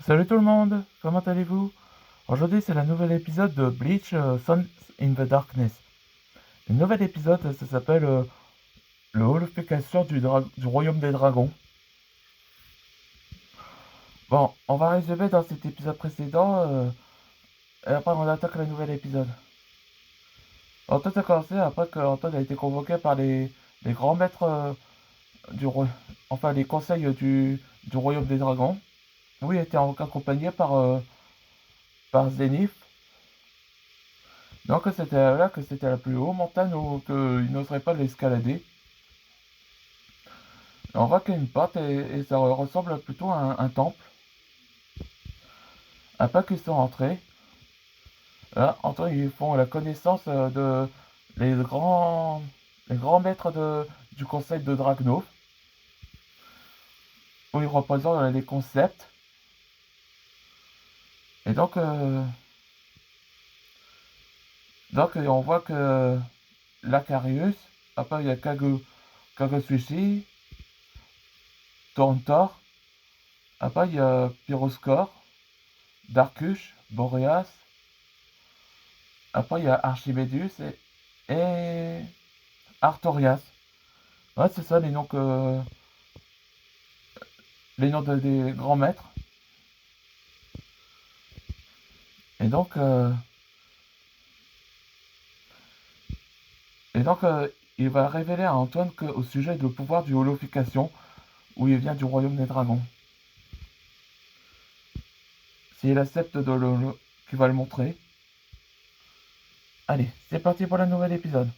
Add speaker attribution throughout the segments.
Speaker 1: Salut tout le monde, comment allez-vous? Aujourd'hui c'est le nouvel épisode de Bleach Sons in the Darkness. Le nouvel épisode ça s'appelle le holification du royaume des dragons. Bon, on va résumer dans cet épisode précédent et après on attaque le nouvel épisode. Alors tout a commencé après que Anton a été convoqué par les grands maîtres du roi, enfin les conseils du royaume des dragons. Oui, il était accompagné par Zenith. Donc c'était là que c'était la plus haute montagne où qu'il n'oserait pas l'escalader. On voit qu'il y a une porte et ça ressemble plutôt à un temple. Après qu'ils sont rentrés, là, ils font la connaissance de les les grands maîtres du conseil de Dragnov, où ils représentent les concepts. Et donc on voit que Lacarius, après il y a Kagosushi, Torntor, après il y a Pyroscore, Darkush, Boreas, après il y a Archimedus et Artorias. Ouais, c'est ça les noms des grands maîtres. Et donc, euh, et donc, il va révéler à Antoine au sujet du pouvoir du holofication, où il vient du royaume des dragons. S'il accepte qu'il va le montrer. Allez, c'est parti pour le nouvel épisode.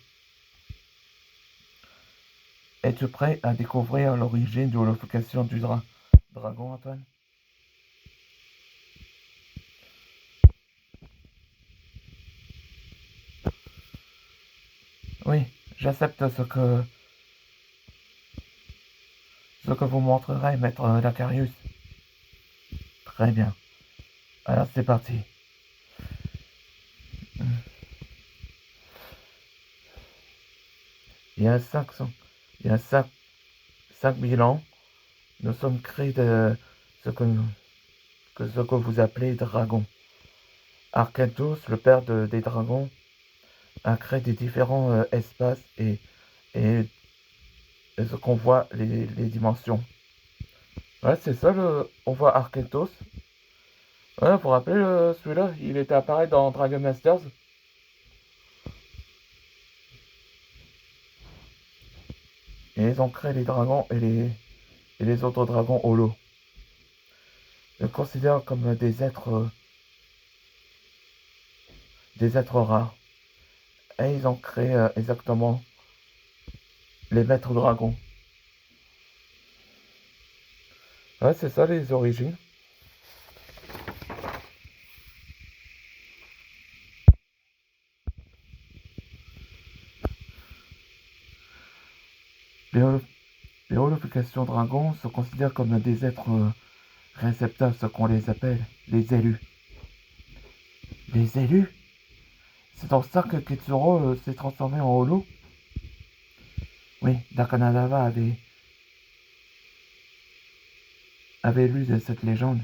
Speaker 1: Es-tu prêt à découvrir l'origine de l'holofication du dragon, Antoine? Oui, j'accepte ce que vous montrerez, maître Lacarius. Très bien. Alors c'est parti. Il y a 500, il y a 5000 ans, nous sommes créés de ce ce que vous appelez dragons. Arcantos, le père des dragons, a créé des différents espaces et ce qu'on voit, les dimensions. Ouais, c'est ça, on voit Arcantos. Ouais, vous vous rappelez, celui-là, il était apparu dans Dragon Masters. Et ils ont créé les dragons et les autres dragons holo. Ils les considèrent comme des êtres rares. Et ils ont créé exactement les maîtres dragons. Ouais, c'est ça les origines. Les, les holofications dragons se considèrent comme des êtres réceptables, ce qu'on les appelle les élus. Les élus? C'est dans ça que Kitsuro s'est transformé en holo? Oui, Dakanadawa avait lu de cette légende.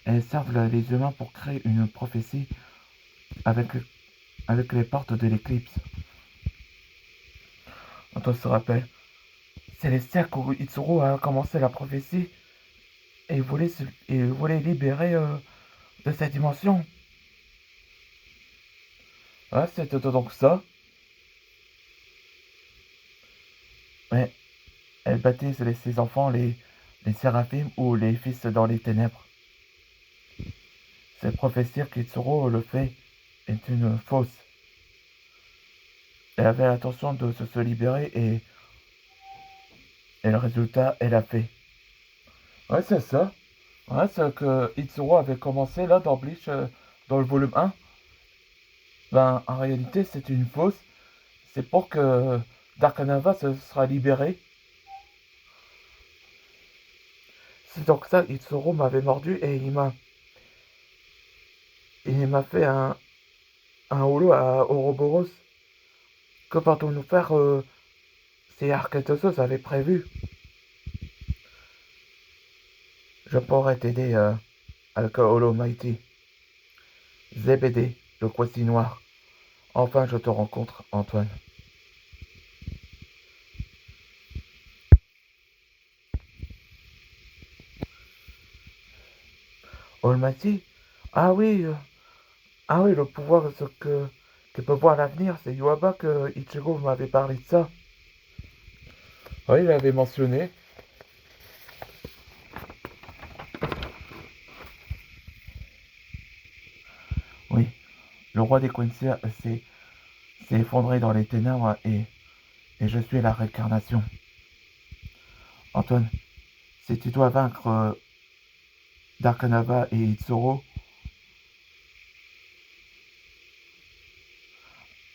Speaker 1: Elles servent les humains pour créer une prophétie avec, avec les portes de l'éclipse. On se rappelle. C'est les cercles où Itsuro a commencé la prophétie et il voulait libérer de cette dimension. Ouais, c'était donc ça. Ouais, elle baptise ses enfants les séraphim ou les fils dans les ténèbres. Cette prophétie qu'Itsuro le fait est une fausse. Elle avait l'intention de se libérer et le résultat, elle a fait. Ouais, c'est ça. Ouais, c'est ce que Itsuro avait commencé là dans Bleach, dans le volume 1. Ben, en réalité, c'est une fausse. C'est pour que Darkanava se sera libéré. C'est donc ça, Itsuro m'avait mordu et il m'a fait un holo à Ouroboros. Que partons-nous faire si Arcatosos avait prévu? Je pourrais t'aider. avec Hollow Mighty, ZBD, le Croissy Noir. Enfin, je te rencontre, Antoine. Almighty? Ah oui, ah oui, le pouvoir ce que peut voir l'avenir, c'est Yuaba que Ichigo m'avait parlé de ça. Oui, il avait mentionné. Oui, le roi des Quincy s'est effondré dans les ténèbres et je suis la réincarnation. Antoine, si tu dois vaincre Darkanava et Itsuro,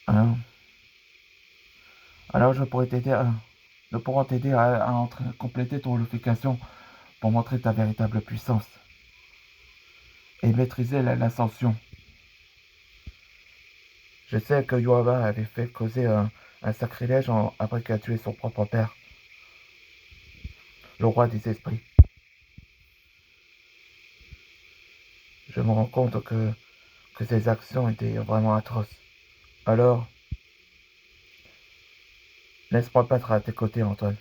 Speaker 1: hein, alors je pourrais t'aider nous pourrons t'aider à compléter ton unification pour montrer ta véritable puissance et maîtriser l'ascension. Je sais que Yuaba avait fait causer un sacrilège après qu'il a tué son propre père, le roi des esprits. Je me rends compte que ses actions étaient vraiment atroces. Alors, laisse-moi pas être à tes côtés, Antoine,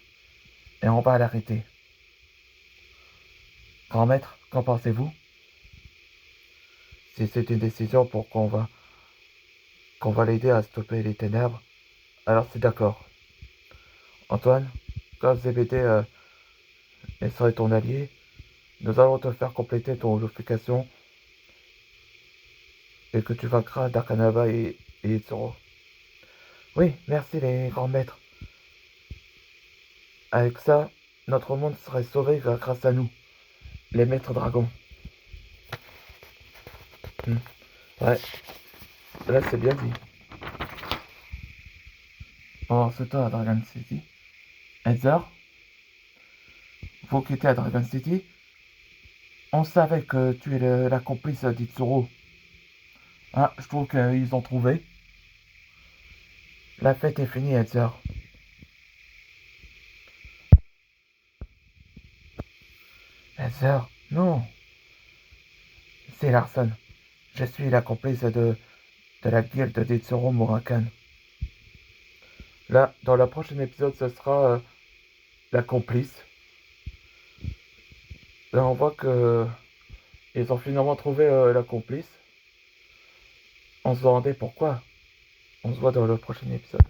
Speaker 1: et on va l'arrêter. Grand maître, qu'en pensez-vous? Si c'est une décision pour qu'on va l'aider à stopper les ténèbres, alors c'est d'accord. Antoine, quand ZBT serait ton allié, nous allons te faire compléter ton unification et que tu vaincras Darkanava et Itsuro. Oui, merci les grands maîtres. Avec ça, notre monde serait sauvé grâce à nous, les maîtres dragons. Hmm. Ouais, là c'est bien dit. Bon, c'est toi à Dragon City. Heather, vous qui étiez à Dragon City, on savait que tu es la complice d'Itsuro. Ah, je trouve qu'ils ont trouvé. La fête est finie, Heather. Heather, non, c'est Larson. Je suis la complice de la guilde d'Itsuro Murakan. Là, dans le prochain épisode, ce sera la complice. Là, on voit que ils ont finalement trouvé la complice. On se demandait pourquoi. On se voit dans le prochain épisode.